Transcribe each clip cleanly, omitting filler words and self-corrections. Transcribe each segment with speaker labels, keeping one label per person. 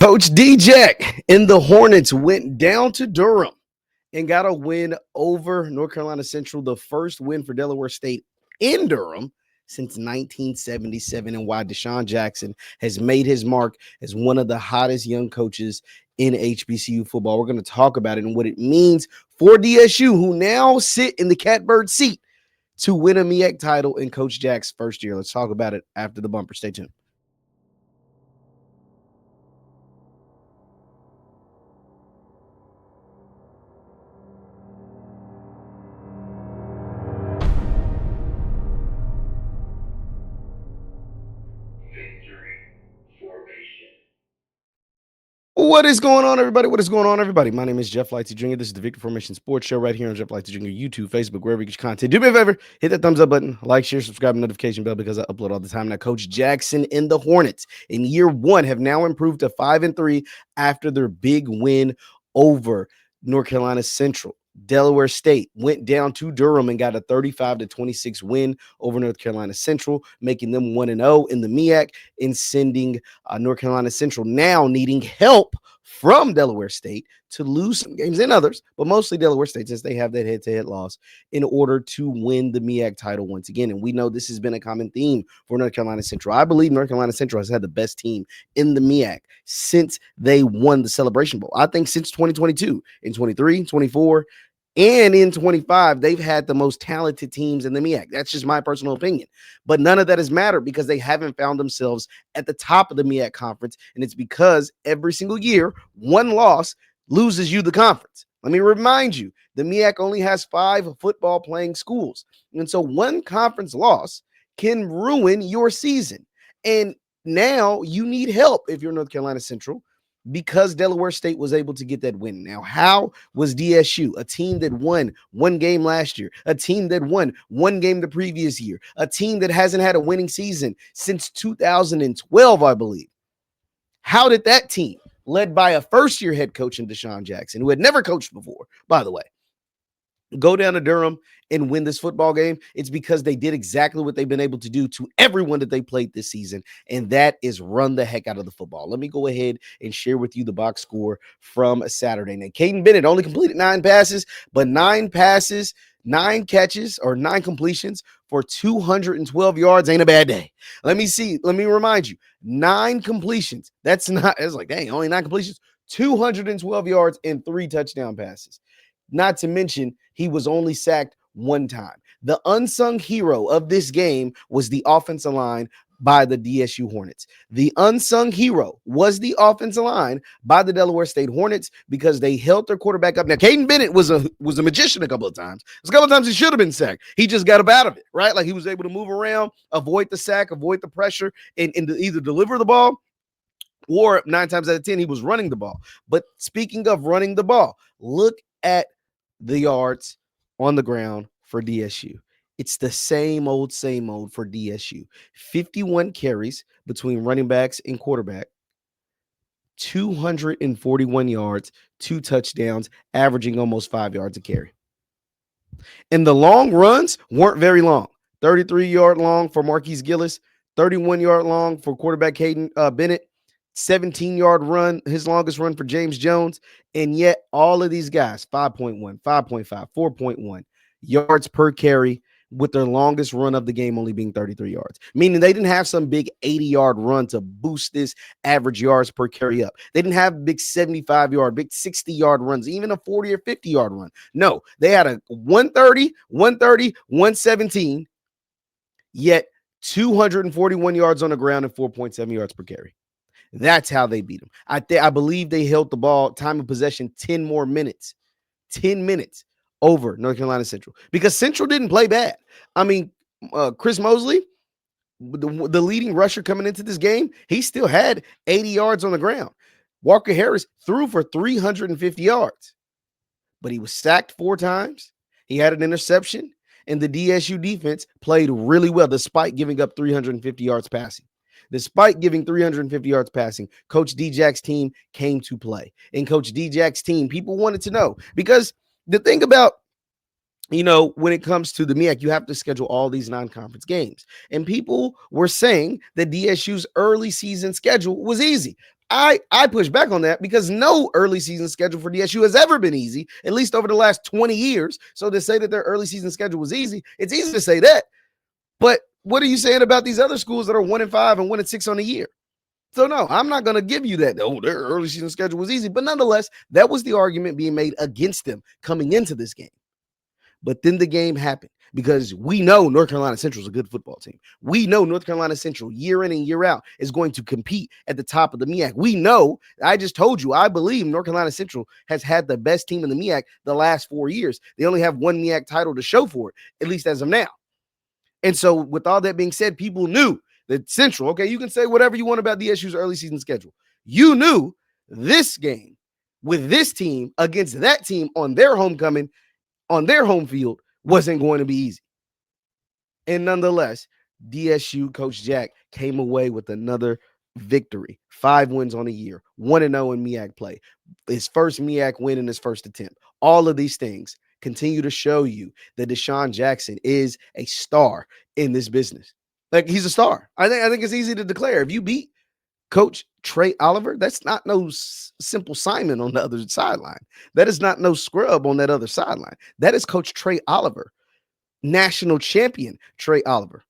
Speaker 1: Coach D-Jack and the Hornets went down to Durham and got a win over North Carolina Central, the first win for Delaware State in Durham since 1977, and why Deshaun Jackson has made his mark as one of the hottest young coaches in HBCU football. We're going to talk about it and what it means for DSU, who now sit in the catbird seat to win a MEAC title in Coach Jack's first year. Let's talk about it after the bumper. Stay tuned. What is going on, everybody? What is going on, everybody? My name is Jeff Lighty Jr. This is the Victor Formation Sports Show right here on Jeff Lighty Jr. YouTube, Facebook, wherever you get your content. Do me a favor, hit that thumbs up button, like, share, subscribe, and notification bell because I upload all the time. Now, Coach Jackson and the Hornets in year one have now improved to 5-3 after their big win over North Carolina Central. Delaware State went down to Durham and got a 35-26 win over North Carolina Central, making them 1-0 in the MEAC and sending North Carolina Central now needing help from Delaware State to lose some games and others, but mostly Delaware State since they have that head-to-head loss in order to win the MEAC title once again. And we know this has been a common theme for North Carolina Central. I believe North Carolina Central has had the best team in the MEAC since they won the Celebration Bowl. I think since 2022, in 23, 24, and in 25, they've had the most talented teams in the MEAC. That's just my personal opinion. But none of that has mattered because they haven't found themselves at the top of the MEAC conference. And it's because every single year, one loss loses you the conference. Let me remind you, the MEAC only has 5 football playing schools. And so one conference loss can ruin your season. And now you need help if you're North Carolina Central, because Delaware State was able to get that win. Now, how was DSU, a team that won one game last year, a team that won one game the previous year, a team that hasn't had a winning season since 2012, I believe? How did that team, led by a first-year head coach in Deshaun Jackson, who had never coached before, by the way, go down to Durham and win this football game? It's because they did exactly what they've been able to do to everyone that they played this season, and that is run the heck out of the football. Let me go ahead and share with you the box score from Saturday. Now, Caden Bennett only completed 9 passes, but 9 passes, 9 catches, or 9 completions for 212 yards ain't a bad day. Let me remind you, 9 completions. It's like, dang, only 9 completions, 212 yards and 3 touchdown passes. Not to mention, he was only sacked 1 time. The unsung hero of this game was the offensive line by the DSU Hornets. The unsung hero was the offensive line by the Delaware State Hornets because they held their quarterback up. Now, Caden Bennett was a magician a couple of times. A couple of times he should have been sacked. He just got up out of it, right? Like he was able to move around, avoid the sack, avoid the pressure, and either deliver the ball, or 9 times out of 10, he was running the ball. But speaking of running the ball, look at the yards on the ground for DSU. It's the same old for DSU. 51 carries between running backs and quarterback, 241 yards, 2 touchdowns, averaging almost 5 yards a carry. And the long runs weren't very long. 33-yard long for Marquise Gillis, 31-yard long for quarterback Caden Bennett, 17-yard run, his longest run for James Jones. And yet all of these guys, 5.1, 5.5, 4.1 yards per carry, with their longest run of the game only being 33 yards, meaning they didn't have some big 80-yard run to boost this average yards per carry up. They didn't have big 75-yard, big 60-yard runs, even a 40 or 50-yard run. No, they had a 130, 117, yet 241 yards on the ground and 4.7 yards per carry. That's how they beat them. I believe they held the ball, time of possession, 10 minutes over North Carolina Central, because Central didn't play bad. I mean, Chris Mosley, the leading rusher coming into this game, he still had 80 yards on the ground. Walker Harris threw for 350 yards, but he was sacked 4 times. He had an interception, and the DSU defense played really well despite giving up 350 yards passing. Despite giving 350 yards passing, Coach D-Jack's team came to play. And Coach D-Jack's team, people wanted to know, because the thing about, when it comes to the MEAC, you have to schedule all these non-conference games. And people were saying that DSU's early season schedule was easy. I push back on that because no early season schedule for DSU has ever been easy, at least over the last 20 years. So to say that their early season schedule was easy, it's easy to say that. But what are you saying about these other schools that are 1-5 and 1-6 on the year? So no, I'm not going to give you that. Oh, their early season schedule was easy. But nonetheless, that was the argument being made against them coming into this game. But then the game happened because we know North Carolina Central is a good football team. We know North Carolina Central year in and year out is going to compete at the top of the MEAC. We know, I just told you, I believe North Carolina Central has had the best team in the MEAC the last 4 years. They only have one MEAC title to show for it, at least as of now. And so with all that being said, people knew that Central, okay, you can say whatever you want about DSU's early season schedule. You knew this game with this team against that team on their homecoming, on their home field, wasn't going to be easy. And nonetheless, DSU Coach Jack came away with another victory. 5 wins on the year, 1-0 in MEAC play. His first MEAC win in his first attempt. All of these things continue to show you that Deshaun Jackson is a star in this business. Like, he's a star. I think it's easy to declare. If you beat Coach Trey Oliver, that's not no simple Simon on the other sideline. That is not no scrub on that other sideline. That is Coach Trey Oliver, national champion Trey Oliver.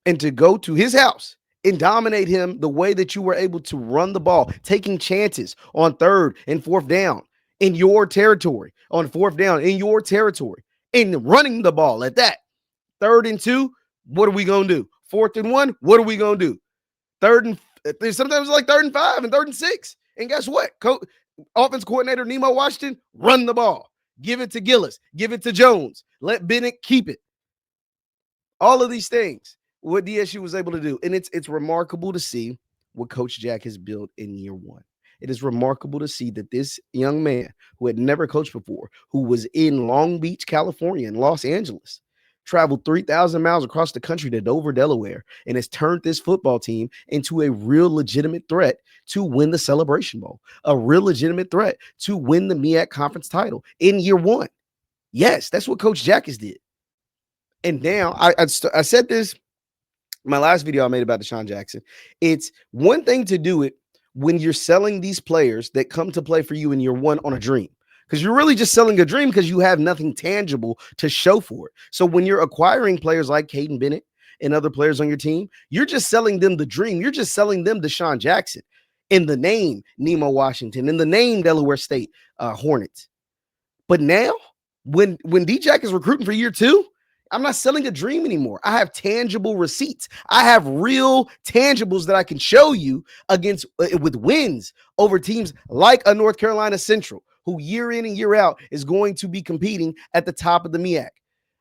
Speaker 1: And to go to his house and dominate him the way that you were able to run the ball, taking chances on 3rd and 4th down in your territory, on 4th down in your territory, and running the ball at that. 3rd and 2, what are we going to do? 4th and 1, what are we going to do? 3rd and sometimes like 3rd and 5 and 3rd and 6. And guess what? Offense coordinator Nemo Washington, run the ball. Give it to Gillis. Give it to Jones. Let Bennett keep it. All of these things, what DSU was able to do. And it's remarkable to see what Coach Jack has built in year 1. It is remarkable to see that this young man who had never coached before, who was in Long Beach, California, and Los Angeles, traveled 3,000 miles across the country to Dover, Delaware, and has turned this football team into a real legitimate threat to win the Celebration Bowl, a real legitimate threat to win the MEAC conference title in year 1. Yes, that's what Coach Jack has did. And now I said this in my last video I made about Deshaun Jackson. It's one thing to do it when you're selling these players that come to play for you in year 1 on a dream. Because you're really just selling a dream because you have nothing tangible to show for it. So when you're acquiring players like Caden Bennett and other players on your team, you're just selling them the dream. You're just selling them Deshaun Jackson in the name Nemo Washington, in the name Delaware State Hornets. But now, when D-Jack is recruiting for year 2, I'm not selling a dream anymore. I have tangible receipts. I have real tangibles that I can show you against with wins over teams like a North Carolina Central, who year in and year out is going to be competing at the top of the MEAC.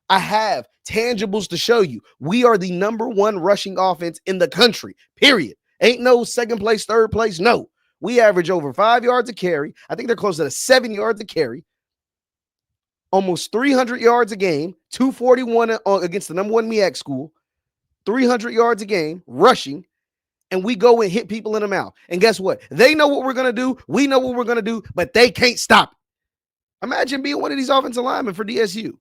Speaker 1: I have tangibles to show you. We are the number 1 rushing offense in the country, period. Ain't no second place, third place. No, we average over 5 yards a carry. I think they're close to 7 yards a carry. Almost 300 yards a game, 241 against the number 1 MEAC school, 300 yards a game, rushing, and we go and hit people in the mouth. And guess what? They know what we're going to do. We know what we're going to do, but they can't stop it. Imagine being one of these offensive linemen for DSU.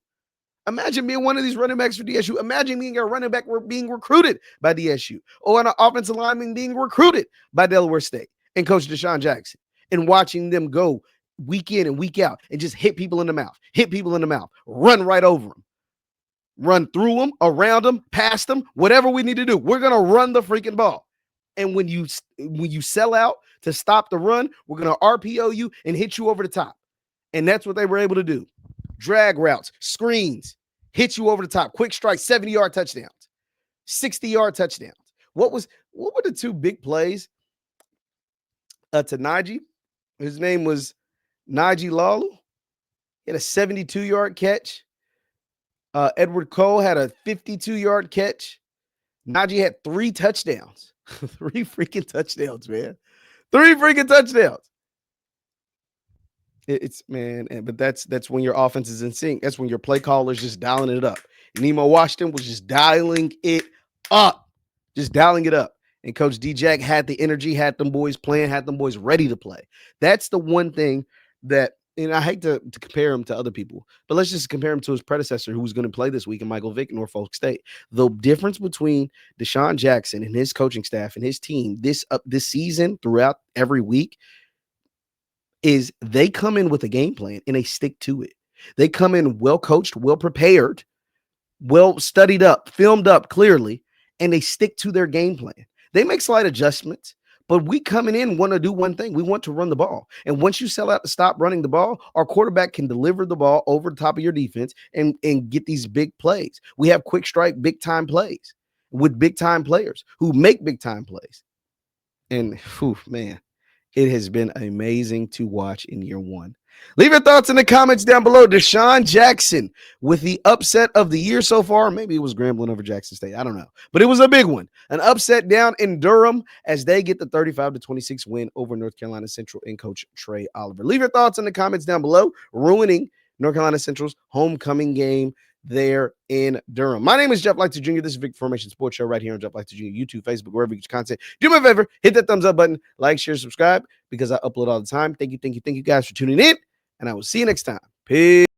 Speaker 1: Imagine being one of these running backs for DSU. Imagine being a running back being recruited by DSU, or an offensive lineman being recruited by Delaware State and Coach Deshaun Jackson, and watching them go week in and week out and just hit people in the mouth, run right over them, run through them, around them, past them, whatever we need to do. We're going to run the freaking ball. And when you sell out to stop the run, we're going to RPO you and hit you over the top. And that's what they were able to do. Drag routes, screens, hit you over the top, quick strike, 70-yard touchdowns, 60-yard touchdowns. What were the 2 big plays to Najee? His name was Najee Lalu. He had a 72-yard catch. Edward Cole had a 52-yard catch. Najee had 3 touchdowns. 3 freaking touchdowns, man. 3 freaking touchdowns. But that's when your offense is in sync. That's when your play caller's just dialing it up. Nemo Washington was just dialing it up. And Coach D-Jack had the energy, had them boys playing, had them boys ready to play. That's the one thing that and I hate to compare him to other people, but let's just compare him to his predecessor who was going to play this week, and Michael Vick, Norfolk State. The difference between Deshaun Jackson and his coaching staff and his team this season throughout every week is they come in with a game plan and they stick to it. They come in well coached, well prepared, well studied up, filmed up clearly, and they stick to their game plan. They make slight adjustments, but we coming in want to do one thing. We want to run the ball. And once you sell out to stop running the ball, our quarterback can deliver the ball over the top of your defense and get these big plays. We have quick strike, big time plays with big time players who make big time plays. And whew, man, it has been amazing to watch in year one. Leave your thoughts in the comments down below. Deshaun Jackson with the upset of the year so far. Maybe it was Grambling over Jackson State. I don't know. But it was a big one. An upset down in Durham as they get the 35-26 win over North Carolina Central and Coach Trey Oliver. Leave your thoughts in the comments down below. Ruining North Carolina Central's homecoming game there in Durham. My name is Jeff Lighty Jr. This is Victor Formation Sports Show right here on Jeff Lighty Jr. YouTube, Facebook, wherever you get your content. Do me a favor, hit that thumbs up button, like, share, subscribe, because I upload all the time. Thank you guys for tuning in, and I will see you next time. Peace.